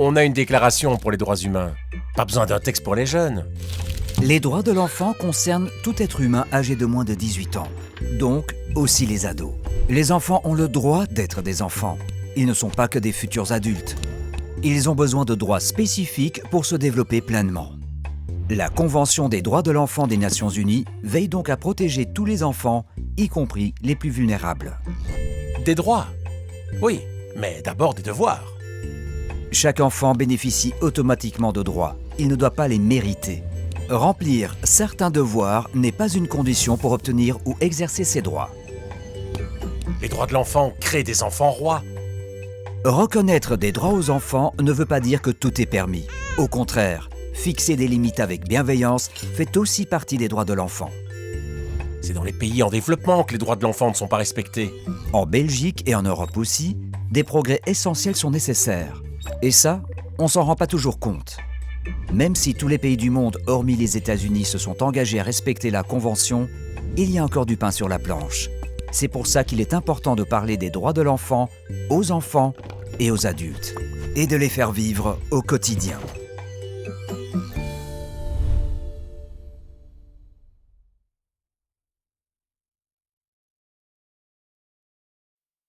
On a une déclaration pour les droits humains. Pas besoin d'un texte pour les jeunes. Les droits de l'enfant concernent tout être humain âgé de moins de 18 ans, donc aussi les ados. Les enfants ont le droit d'être des enfants. Ils ne sont pas que des futurs adultes. Ils ont besoin de droits spécifiques pour se développer pleinement. La Convention des droits de l'enfant des Nations Unies veille donc à protéger tous les enfants, y compris les plus vulnérables. Des droits. Oui, mais d'abord des devoirs. Chaque enfant bénéficie automatiquement de droits. Il ne doit pas les mériter. Remplir certains devoirs n'est pas une condition pour obtenir ou exercer ses droits. Les droits de l'enfant créent des enfants rois. Reconnaître des droits aux enfants ne veut pas dire que tout est permis. Au contraire, fixer des limites avec bienveillance fait aussi partie des droits de l'enfant. C'est dans les pays en développement que les droits de l'enfant ne sont pas respectés. En Belgique et en Europe aussi, des progrès essentiels sont nécessaires. Et ça, on s'en rend pas toujours compte. Même si tous les pays du monde, hormis les États-Unis, se sont engagés à respecter la Convention, il y a encore du pain sur la planche. C'est pour ça qu'il est important de parler des droits de l'enfant aux enfants et aux adultes, et de les faire vivre au quotidien.